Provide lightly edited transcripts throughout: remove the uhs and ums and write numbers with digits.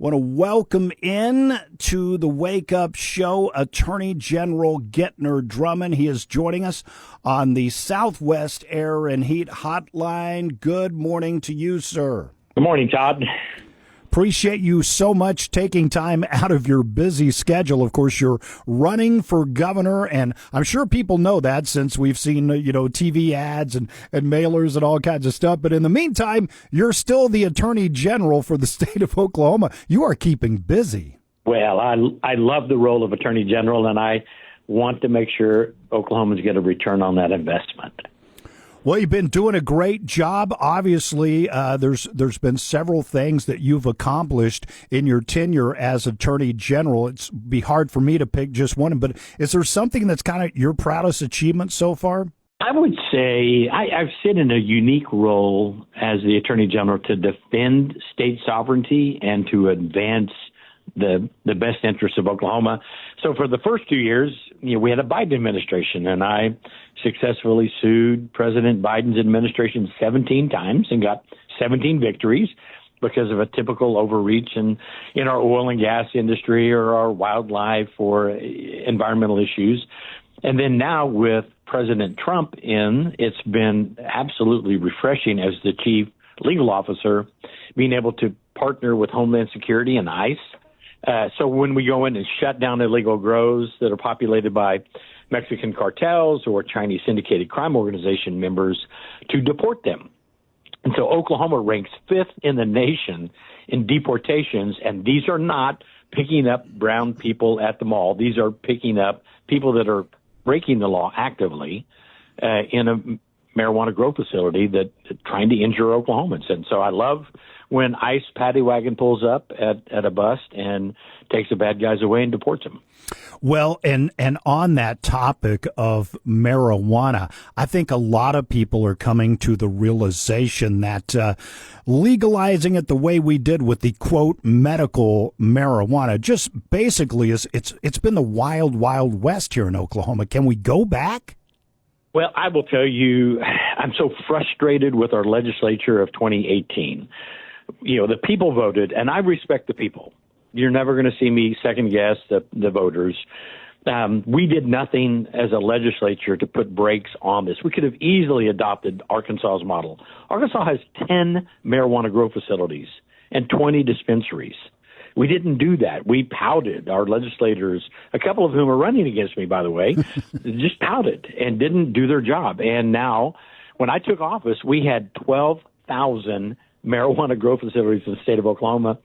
Want to welcome in to the Wake Up Show Attorney General Gentner Drummond. He is joining us on the Southwest Air and Heat Hotline. Good morning to you, sir. Good morning, Todd. Appreciate you so much taking time out of your busy schedule. Of course, you're running for governor, and I'm sure people know that since we've seen, TV ads and mailers and all kinds of stuff. But in the meantime, you're still the Attorney General for the state of Oklahoma. You are keeping busy. Well, I love the role of Attorney General, and I want to make sure Oklahomans get a return on that investment. Well, you've been doing a great job. Obviously, there's been several things that you've accomplished in your tenure as Attorney General. It's be hard for me to pick just one, but is there something that's kind of your proudest achievement so far? I would say I've sit in a unique role as the Attorney General to defend state sovereignty and to advance the best interests of Oklahoma. So for the first 2 years, we had a Biden administration, and I successfully sued President Biden's administration 17 times and got 17 victories because of a typical overreach in our oil and gas industry or our wildlife or environmental issues. And then now with President Trump it's been absolutely refreshing as the chief legal officer, being able to partner with Homeland Security and ICE. So when we go in and shut down illegal grows that are populated by Mexican cartels or Chinese syndicated crime organization members, to deport them. And so Oklahoma ranks 5th in the nation in deportations, and these are not picking up brown people at the mall. These are picking up people that are breaking the law actively in a marijuana grow facility that trying to injure Oklahomans. And so I love when ICE paddy wagon pulls up at a bus and takes the bad guys away and deports them. Well, and on that topic of marijuana, I think a lot of people are coming to the realization that legalizing it the way we did with the quote medical marijuana just basically it's been the wild, wild west here in Oklahoma. Can we go back? Well, I will tell you, I'm so frustrated with our legislature of 2018. The people voted, and I respect the people. You're never going to see me second guess the voters. We did nothing as a legislature to put brakes on this. We could have easily adopted Arkansas's model. Arkansas has 10 marijuana grow facilities and 20 dispensaries. We didn't do that. We pouted. Our legislators, a couple of whom are running against me, by the way, just pouted and didn't do their job. And now, when I took office, we had 12,000 marijuana grow facilities in the state of Oklahoma.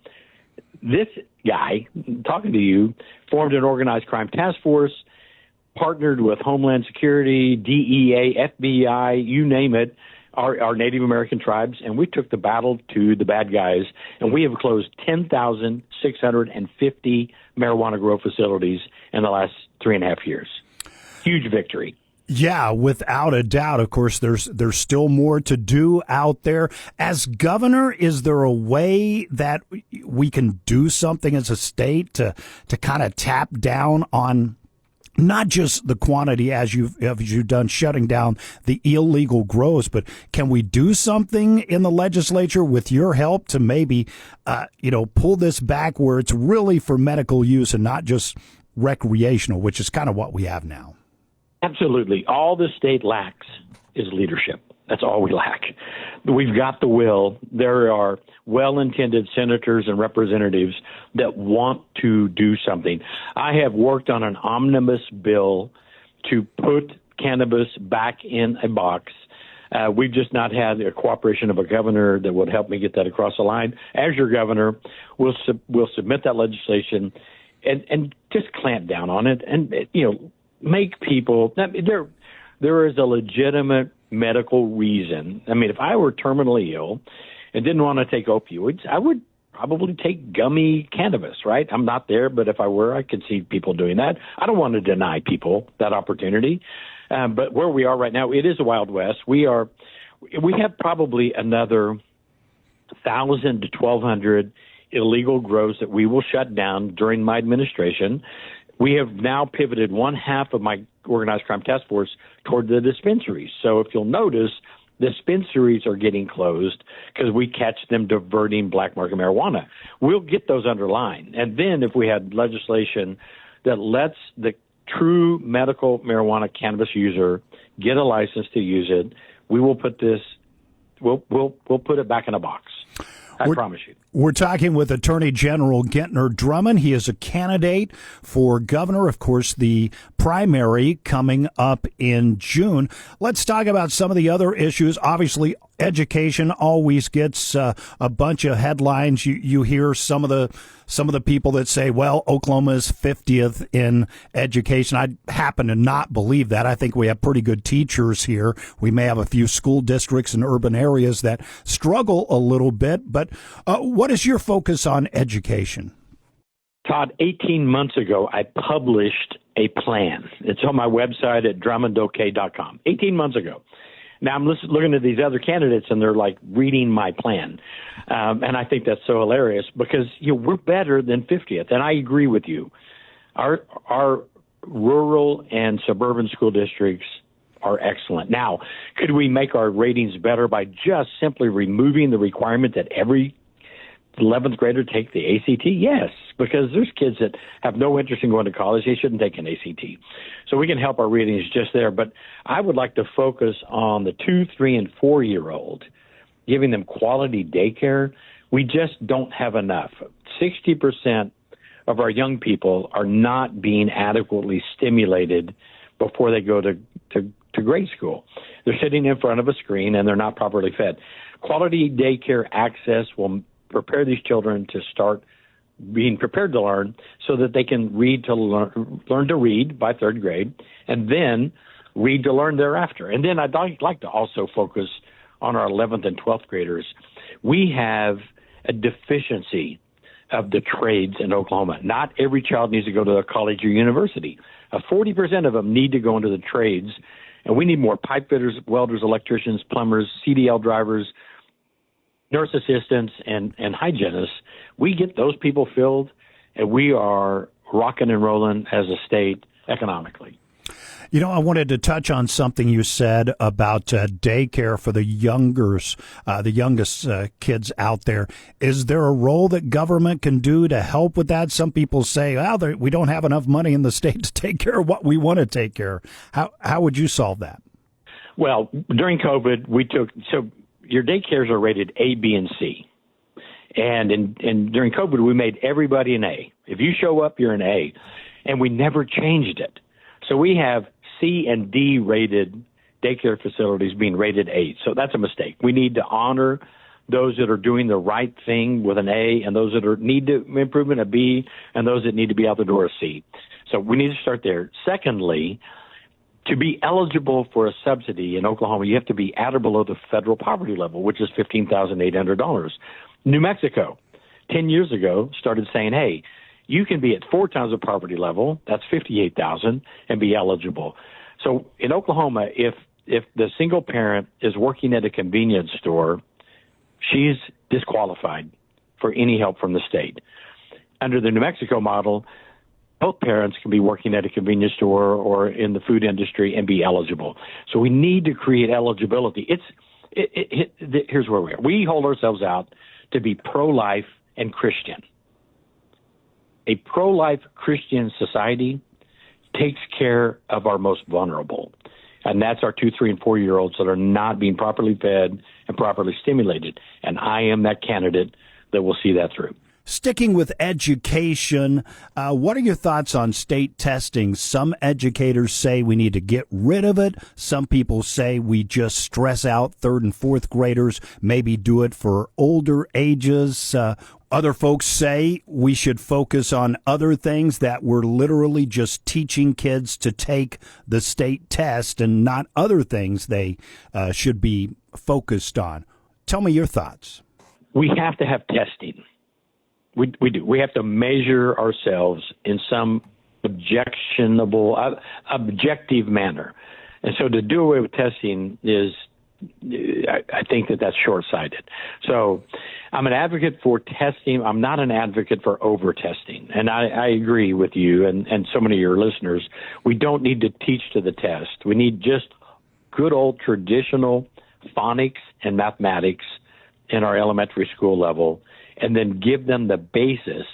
This guy, talking to you, formed an organized crime task force, partnered with Homeland Security, DEA, FBI, you name it, our Native American tribes, and we took the battle to the bad guys, and we have closed 10,650 marijuana grow facilities in the last 3.5 years. Huge victory. Yeah, without a doubt. Of course, there's still more to do out there. As governor, is there a way that we can do something as a state to kind of tap down on not just the quantity as you've done shutting down the illegal grows, but can we do something in the legislature with your help to maybe, pull this back where it's really for medical use and not just recreational, which is kind of what we have now? Absolutely. All the state lacks is leadership. That's all we lack. We've got the will. There are well-intended senators and representatives that want to do something. I have worked on an omnibus bill to put cannabis back in a box. We've just not had the cooperation of a governor that would help me get that across the line. As your governor, we'll submit that legislation and just clamp down on it and, make people there is a legitimate medical reason. I mean, if I were terminally ill and didn't want to take opioids, I would probably take gummy cannabis, right? I'm not there, but if I were, I could see people doing that. I don't want to deny people that opportunity. But where we are right now, it is a Wild West. We have probably another 1,000 to 1,200 illegal grows that we will shut down during my administration. We have now pivoted one half of my organized crime task force toward the dispensaries. So if you'll notice, Dispensaries are getting closed because we catch them diverting black market marijuana. We'll get those underlined. And then if we had legislation that lets the true medical marijuana cannabis user get a license to use it, we will put this, we'll put it back in a box. I promise you. We're talking with Attorney General Gentner Drummond. He is a candidate for governor. Of course, the primary coming up in June. Let's talk about some of the other issues. Obviously, education always gets a bunch of headlines. You hear some of the people that say, well, Oklahoma is 50th in education. I happen to not believe that. I think we have pretty good teachers here. We may have a few school districts in urban areas that struggle a little bit. But what is your focus on education? Todd, 18 months ago, I published a plan. It's on my website at drummondok.com. 18 months ago. Now I'm looking at these other candidates, and they're like reading my plan, and I think that's so hilarious because we're better than 50th, and I agree with you. Our rural and suburban school districts are excellent. Now, could we make our ratings better by just simply removing the requirement that every 11th grader take the ACT? Yes, because there's kids that have no interest in going to college. They shouldn't take an ACT. So we can help our ratings just there. But I would like to focus on the 2, 3, and 4-year-old, giving them quality daycare. We just don't have enough. 60% of our young people are not being adequately stimulated before they go to grade school. They're sitting in front of a screen, and they're not properly fed. Quality daycare access will prepare these children to start being prepared to learn so that they can learn to read by 3rd grade, and then read to learn thereafter. And then I'd like to also focus on our 11th and 12th graders. We have a deficiency of the trades in Oklahoma. Not every child needs to go to a college or university. 40% of them need to go into the trades, and we need more pipe fitters, welders, electricians, plumbers, CDL drivers, nurse assistants, and hygienists. We get those people filled, and we are rocking and rolling as a state economically. I wanted to touch on something you said about daycare for the youngest kids out there. Is there a role that government can do to help with that? Some people say, well, we don't have enough money in the state to take care of what we want to take care of. How would you solve that? Well, during COVID, your daycares are rated A, B, and C. And during COVID, we made everybody an A. If you show up, you're an A. And we never changed it. So we have C and D rated daycare facilities being rated A. So that's a mistake. We need to honor those that are doing the right thing with an A, and those that need to improvement a B, and those that need to be out the door a C. So we need to start there. Secondly, to be eligible for a subsidy in Oklahoma, you have to be at or below the federal poverty level, which is $15,800. New Mexico, 10 years ago, started saying, hey, you can be at 4 times the poverty level, that's $58,000, and be eligible. So in Oklahoma, if the single parent is working at a convenience store, she's disqualified for any help from the state. Under the New Mexico model, both parents can be working at a convenience store or in the food industry and be eligible. So we need to create eligibility. Here's where we are. We hold ourselves out to be pro-life and Christian. A pro-life Christian society takes care of our most vulnerable, and that's our 2, 3, and 4-year-olds that are not being properly fed and properly stimulated. And I am that candidate that will see that through. Sticking with education, what are your thoughts on state testing? Some educators say we need to get rid of it. Some people say we just stress out 3rd and 4th graders, maybe do it for older ages. Other folks say we should focus on other things, that we're literally just teaching kids to take the state test and not other things they should be focused on. Tell me your thoughts. We have to have testing. We do. We have to measure ourselves in some objective manner. And so to do away with testing is, I think that's short-sighted. So I'm an advocate for testing. I'm not an advocate for over-testing. And I agree with you and so many of your listeners. We don't need to teach to the test. We need just good old traditional phonics and mathematics in our elementary school level, and then give them the basis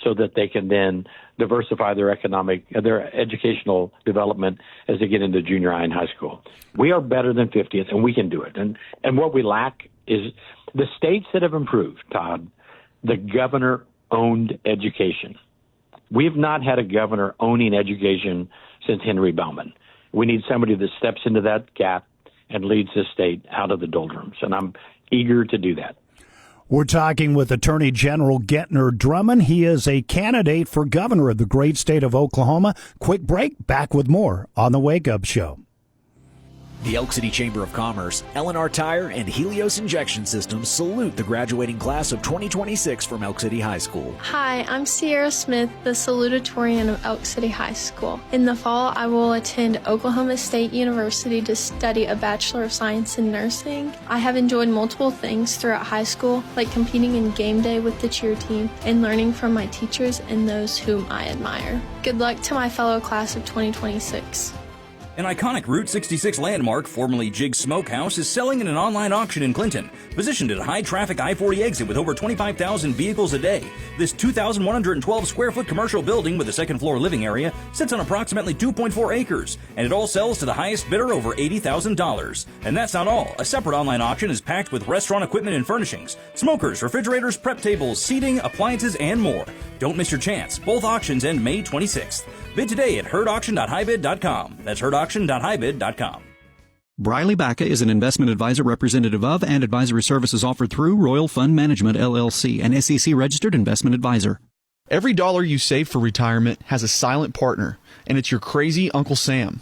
so that they can then diversify their educational development as they get into junior high and high school. We are better than 50th, and we can do it. And what we lack is the states that have improved, Todd, the governor-owned education. We have not had a governor owning education since Henry Bauman. We need somebody that steps into that gap and leads the state out of the doldrums, and I'm eager to do that. We're talking with Attorney General Gentner Drummond. He is a candidate for governor of the great state of Oklahoma. Quick break, back with more on The Wake Up Show. The Elk City Chamber of Commerce, L&R Tire, and Helios Injection Systems salute the graduating class of 2026 from Elk City High School. Hi, I'm Sierra Smith, the salutatorian of Elk City High School. In the fall, I will attend Oklahoma State University to study a Bachelor of Science in Nursing. I have enjoyed multiple things throughout high school, like competing in game day with the cheer team and learning from my teachers and those whom I admire. Good luck to my fellow class of 2026. An iconic Route 66 landmark, formerly Jig's Smokehouse, is selling in an online auction in Clinton. Positioned at a high-traffic I-40 exit with over 25,000 vehicles a day, this 2,112-square-foot commercial building with a second-floor living area sits on approximately 2.4 acres, and it all sells to the highest bidder over $80,000. And that's not all. A separate online auction is packed with restaurant equipment and furnishings, smokers, refrigerators, prep tables, seating, appliances, and more. Don't miss your chance. Both auctions end May 26th. Bid today at herdauction.highbid.com. That's herdauction.highbid.com. Briley Baca is an investment advisor representative of and advisory services offered through Royal Fund Management, LLC, an SEC-registered investment advisor. Every dollar you save for retirement has a silent partner, and it's your crazy Uncle Sam.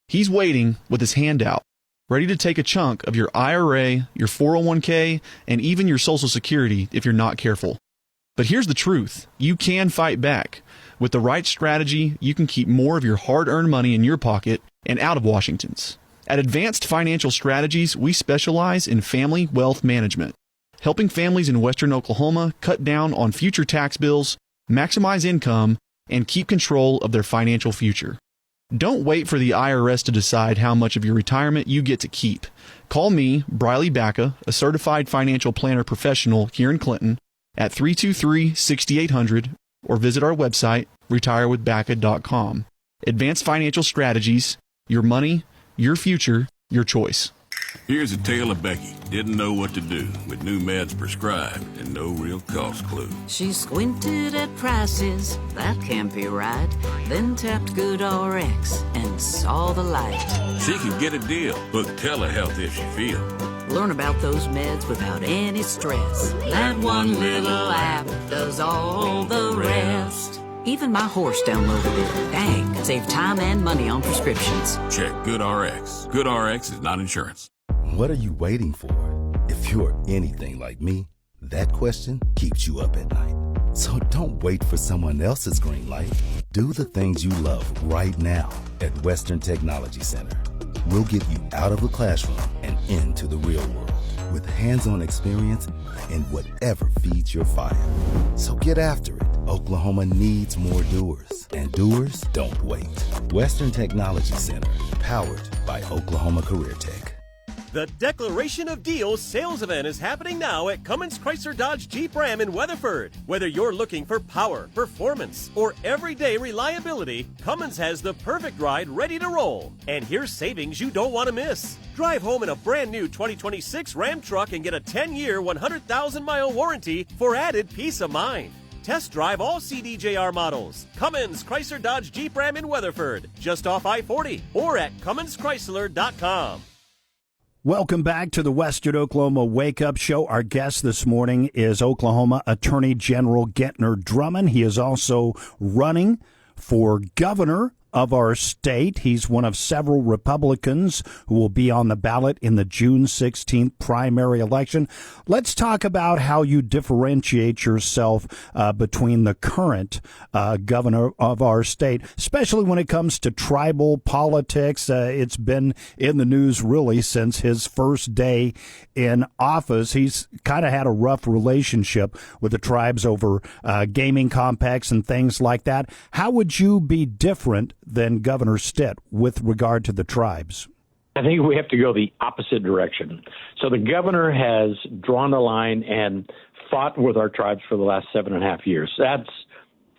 He's waiting with his hand out, ready to take a chunk of your IRA, your 401k, and even your Social Security if you're not careful. But here's the truth. You can fight back. With the right strategy, you can keep more of your hard-earned money in your pocket and out of Washington's. At Advanced Financial Strategies, we specialize in family wealth management, helping families in western Oklahoma cut down on future tax bills, maximize income, and keep control of their financial future. Don't wait for the IRS to decide how much of your retirement you get to keep. Call me, Briley Baca, a certified financial planner professional here in Clinton, at 323-6800, or visit our website, retirewithbaca.com. Advanced Financial Strategies, your money, your future, your choice. Here's a tale of Becky. Didn't know what to do with new meds prescribed and no real cost clue. She squinted at prices, that can't be right. Then tapped GoodRx and saw the light. She can get a deal. Book telehealth if she feels. Learn about those meds without any stress. That one little app does all the rest. Even my horse downloaded it. Dang, save time and money on prescriptions. Check GoodRx. GoodRx is not insurance. What are you waiting for? If you're anything like me, that question keeps you up at night. So don't wait for someone else's green light. Do the things you love right now at Western Technology Center. We'll get you out of the classroom and into the real world with hands-on experience in whatever feeds your fire. So get after it. Oklahoma needs more doers, and doers don't wait. Western Technology Center, powered by Oklahoma Career Tech. The Declaration of Deals sales event is happening now at Cummins Chrysler Dodge Jeep Ram in Weatherford. Whether you're looking for power, performance, or everyday reliability, Cummins has the perfect ride ready to roll. And here's savings you don't want to miss. Drive home in a brand new 2026 Ram truck and get a 10-year, 100,000-mile warranty for added peace of mind. Test drive all CDJR models. Cummins Chrysler Dodge Jeep Ram in Weatherford, just off I-40, or at CumminsChrysler.com. Welcome back to the Western Oklahoma Wake Up Show. Our guest this morning is Oklahoma Attorney General Gentner Drummond. He is also running for governor of our state. He's one of several Republicans who will be on the ballot in the June 16th primary election. Let's talk about how you differentiate yourself between the current governor of our state, especially when it comes to tribal politics. It's been in the news really since his first day in office. He's kind of had a rough relationship with the tribes over gaming compacts and things like that. How would you be different than Governor Stitt with regard to the tribes? I think we have to go the opposite direction. So the governor has drawn a line and fought with our tribes for the last 7.5 years. That's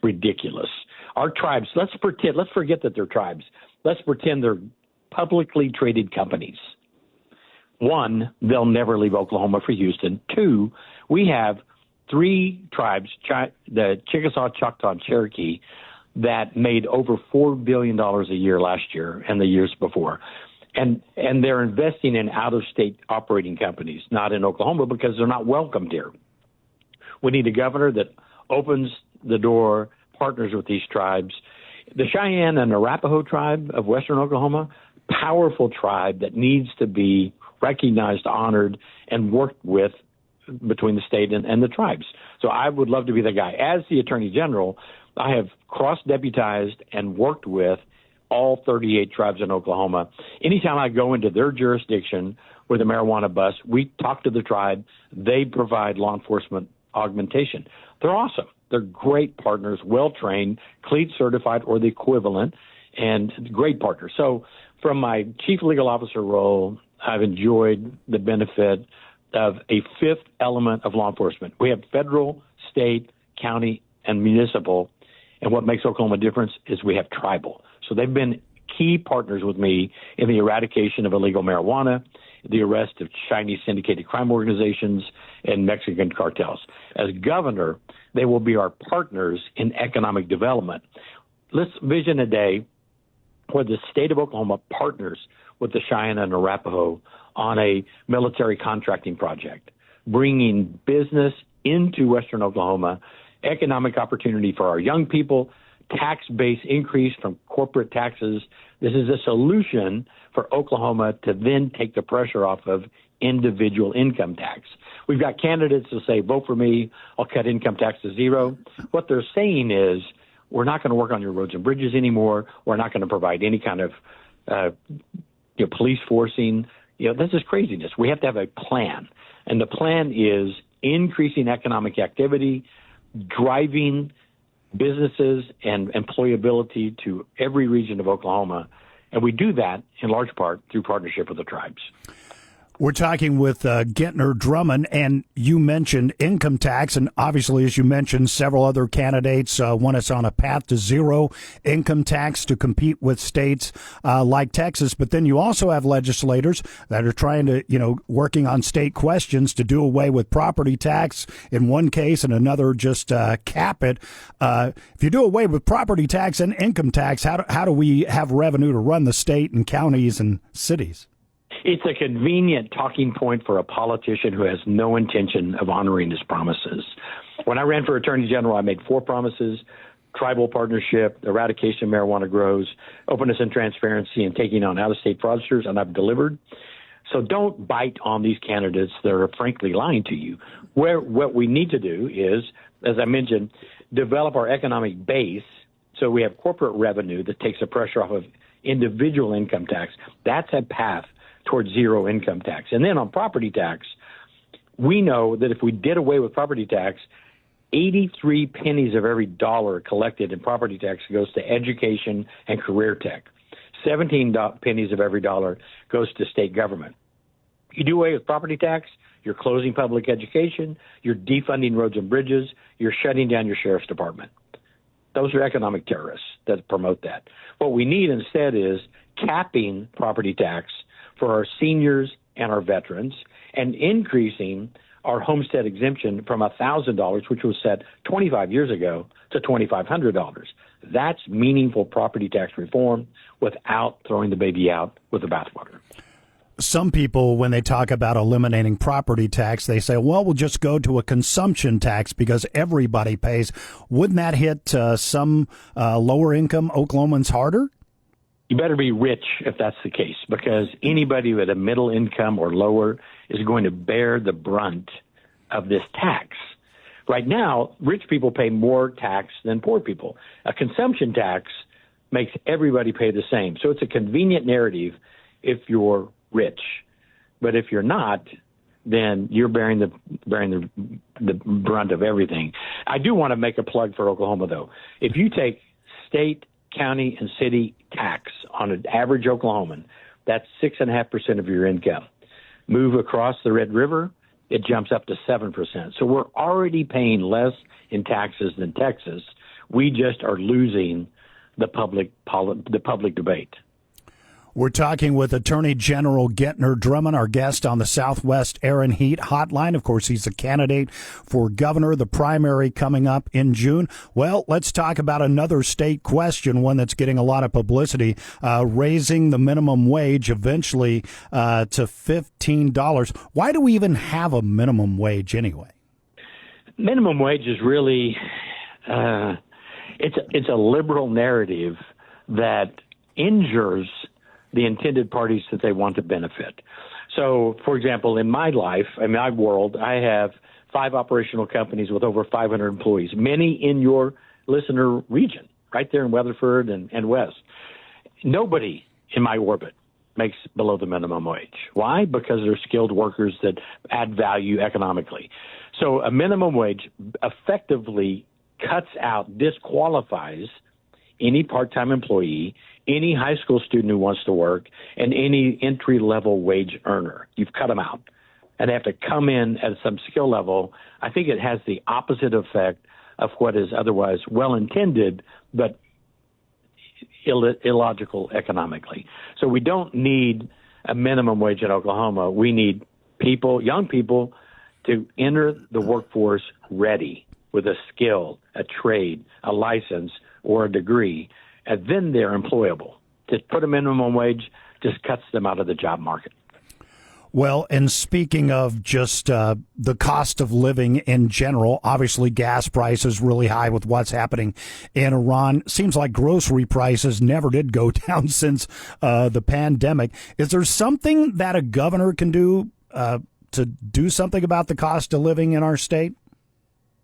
ridiculous. Our tribes, let's forget that they're tribes. Let's pretend they're publicly traded companies. One, they'll never leave Oklahoma for Houston. Two, we have 3 tribes, the Chickasaw, Choctaw, and Cherokee, that made over $4 billion a year last year and the years before. And they're investing in out-of-state operating companies, not in Oklahoma, because they're not welcomed here. We need a governor that opens the door, partners with these tribes. The Cheyenne and Arapaho tribe of western Oklahoma, powerful tribe that needs to be recognized, honored, and worked with between the state and the tribes. So I would love to be the guy. As the Attorney General, I have cross-deputized and worked with all 38 tribes in Oklahoma. Anytime I go into their jurisdiction with a marijuana bust, we talk to the tribe. They provide law enforcement augmentation. They're awesome. They're great partners, well-trained, CLEAT certified or the equivalent, and great partners. So from my chief legal officer role, I've enjoyed the benefit of a fifth element of law enforcement. We have federal, state, county, and municipal, and what makes Oklahoma different is we have tribal. So they've been key partners with me in the eradication of illegal marijuana, the arrest of Chinese syndicated crime organizations, and Mexican cartels. As governor, they will be our partners in economic development. Let's vision a day where the state of Oklahoma partners with the Cheyenne and Arapaho on a military contracting project, bringing business into western Oklahoma, economic opportunity for our young people, tax base increase from corporate taxes. This is a solution for Oklahoma to then take the pressure off of individual income tax. We've got candidates to say, vote for me, I'll cut income tax to zero. What they're saying is, we're not going to work on your roads and bridges anymore. We're not going to provide any kind of police forcing. This is craziness. We have to have a plan. And the plan is increasing economic activity, driving businesses and employability to every region of Oklahoma. And we do that in large part through partnership with the tribes. We're talking with Gentner Drummond, and you mentioned income tax, and obviously, as you mentioned, several other candidates want us on a path to zero income tax to compete with states like Texas. But then you also have legislators that are trying to, working on state questions to do away with property tax in one case and another just cap it. If you do away with property tax and income tax, how do we have revenue to run the state and counties and cities? It's a convenient talking point for a politician who has no intention of honoring his promises. When I ran for Attorney General, I made 4 promises: tribal partnership, eradication of marijuana grows, openness and transparency, and taking on out-of-state fraudsters, and I've delivered. So don't bite on these candidates that are frankly lying to you. What we need to do is, as I mentioned, develop our economic base so we have corporate revenue that takes the pressure off of individual income tax. That's a path towards zero income tax. And then on property tax, we know that if we did away with property tax, 83 pennies of every dollar collected in property tax goes to education and career tech. 17 pennies of every dollar goes to state government. You do away with property tax, you're closing public education, you're defunding roads and bridges, you're shutting down your sheriff's department. Those are economic terrorists that promote that. What we need instead is capping property tax for our seniors and our veterans, and increasing our homestead exemption from $1,000, which was set 25 years ago, to $2,500. That's meaningful property tax reform without throwing the baby out with the bathwater. Some people, when they talk about eliminating property tax, they say, well, we'll just go to a consumption tax because everybody pays. Wouldn't that hit some lower income Oklahomans harder? You better be rich if that's the case, because anybody with a middle income or lower is going to bear the brunt of this tax. Right now, rich people pay more tax than poor people. A consumption tax makes everybody pay the same. So it's a convenient narrative if you're rich. But if you're not, then you're bearing the brunt of everything. I do want to make a plug for Oklahoma, though. If you take state, county, and city tax on an average Oklahoman, that's 6.5% of your income. Move across the Red River, it jumps up to 7%. So we're already paying less in taxes than Texas. We just are losing the public debate. We're talking with Attorney General Gentner Drummond, our guest on the Southwest Air and Heat Hotline. Of course, he's a candidate for governor, the primary coming up in June. Well, let's talk about another state question, one that's getting a lot of publicity, raising the minimum wage eventually to $15. Why do we even have a minimum wage anyway? Minimum wage is really, it's a liberal narrative that injures the intended parties that they want to benefit. So, for example, in my life, in my world, I have 5 operational companies with over 500 employees, many in your listener region, right there in Weatherford and West. Nobody in my orbit makes below the minimum wage. Why? Because they're skilled workers that add value economically. So a minimum wage effectively disqualifies any part-time employee, any high school student who wants to work, and any entry-level wage earner. You've cut them out. And they have to come in at some skill level. I think it has the opposite effect of what is otherwise well-intended, but illogical economically. So we don't need a minimum wage in Oklahoma. We need young people, to enter the workforce ready with a skill, a trade, a license, or a degree, and then they're employable. To put a minimum wage just cuts them out of the job market. Well, and speaking of just the cost of living in general, obviously gas prices really high with what's happening in Iran. Seems like grocery prices never did go down since the pandemic. Is there something that a governor can do to do something about the cost of living in our state?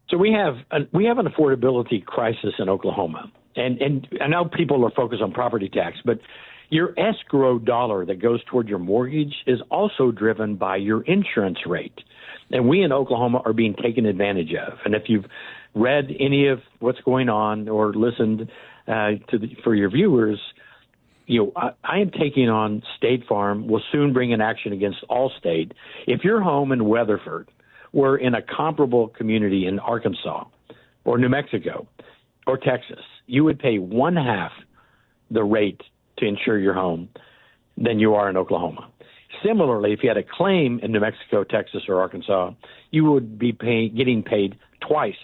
So we have an affordability crisis in Oklahoma. And I know people are focused on property tax, but your escrow dollar that goes toward your mortgage is also driven by your insurance rate. And we in Oklahoma are being taken advantage of. And if you've read any of what's going on or listened for your viewers, I am taking on State Farm. We'll soon bring an action against Allstate. If your home in Weatherford were in a comparable community in Arkansas or New Mexico or Texas, you would pay 1/2 the rate to insure your home than you are in Oklahoma. Similarly, if you had a claim in New Mexico, Texas, or Arkansas, you would be getting paid twice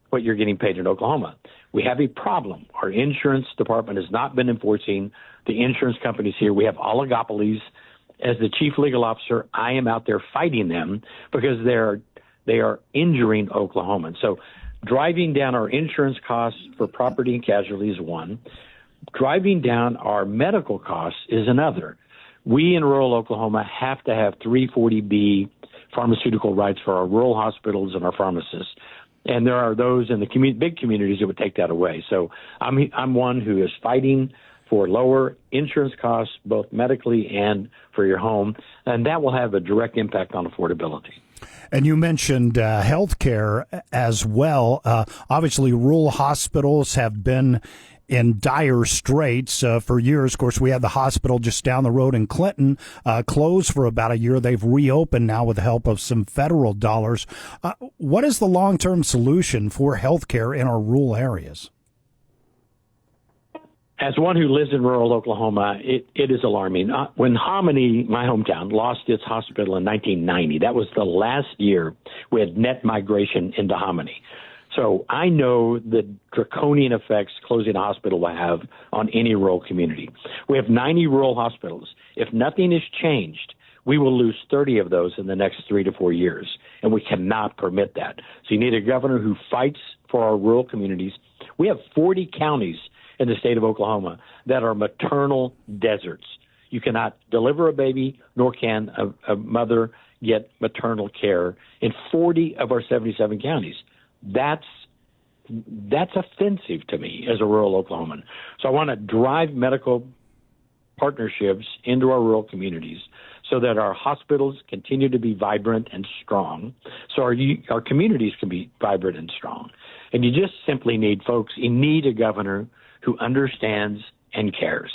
what you're getting paid in Oklahoma. We have a problem. Our insurance department has not been enforcing the insurance companies here. We have oligopolies. As the chief legal officer, I am out there fighting them because they are injuring Oklahomans. So driving down our insurance costs for property and casualty is one. Driving down our medical costs is another. We in rural Oklahoma have to have 340B pharmaceutical rights for our rural hospitals and our pharmacists. And there are those in the big communities that would take that away. So I'm one who is fighting for lower insurance costs, both medically and for your home, and that will have a direct impact on affordability. And you mentioned health care as well. Obviously, rural hospitals have been in dire straits for years. Of course, we had the hospital just down the road in Clinton closed for about a year. They've reopened now with the help of some federal dollars. What is the long-term solution for health care in our rural areas? As one who lives in rural Oklahoma, it is alarming. When Hominy, my hometown, lost its hospital in 1990, that was the last year we had net migration into Hominy. So I know the draconian effects closing a hospital will have on any rural community. We have 90 rural hospitals. If nothing is changed, we will lose 30 of those in the next 3 to 4 years, and we cannot permit that. So you need a governor who fights for our rural communities. We have 40 counties in the state of Oklahoma that are maternal deserts. You cannot deliver a baby, nor can a mother get maternal care in 40 of our 77 counties. That's offensive to me as a rural Oklahoman. So I want to drive medical partnerships into our rural communities so that our hospitals continue to be vibrant and strong, so our communities can be vibrant and strong. And you just simply need, folks, you need a governor who understands and cares.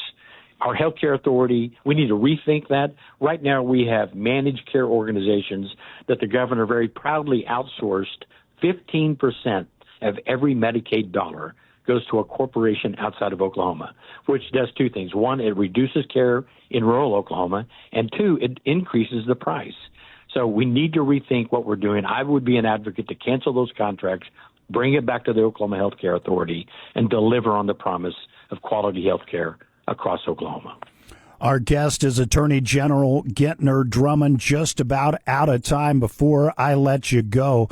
Our healthcare authority, we need to rethink that. Right now, we have managed care organizations that the governor very proudly outsourced. 15% of every Medicaid dollar goes to a corporation outside of Oklahoma, which does two things. One, it reduces care in rural Oklahoma, and two, it increases the price. So we need to rethink what we're doing. I would be an advocate to cancel those contracts, bring it back to the Oklahoma Healthcare Authority, and deliver on the promise of quality health care across Oklahoma. Our guest is Attorney General Gentner Drummond. Just about out of time before I let you go.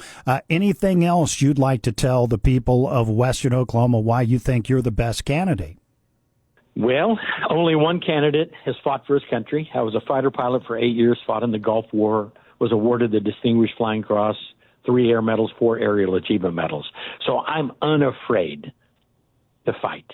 Anything else you'd like to tell the people of Western Oklahoma why you think you're the best candidate? Well, only one candidate has fought for his country. I was a fighter pilot for 8 years, fought in the Gulf War, was awarded the Distinguished Flying Cross, 3 air medals, 4 aerial achievement medals. So I'm unafraid to fight.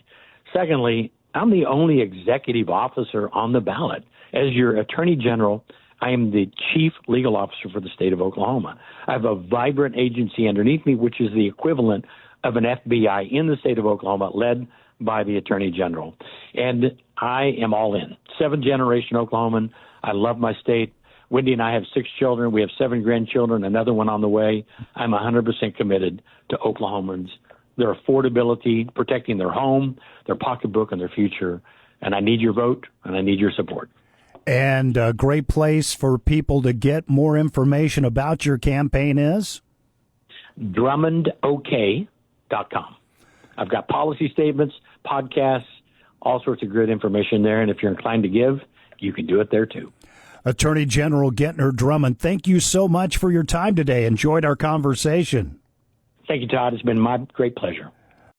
Secondly, I'm the only executive officer on the ballot. As your Attorney General, I am the chief legal officer for the state of Oklahoma. I have a vibrant agency underneath me, which is the equivalent of an FBI in the state of Oklahoma, led by the Attorney General. And I am all in. 7th-generation Oklahoman. I love my state. Wendy and I have 6 children. We have 7 grandchildren, another one on the way. I'm 100% committed to Oklahomans, their affordability, protecting their home, their pocketbook, and their future. And I need your vote, and I need your support. And a great place for people to get more information about your campaign is? DrummondOK.com. I've got policy statements, podcasts, all sorts of good information there. And if you're inclined to give, you can do it there too. Attorney General Gentner Drummond, thank you so much for your time today. Enjoyed our conversation. Thank you, Todd. It's been my great pleasure.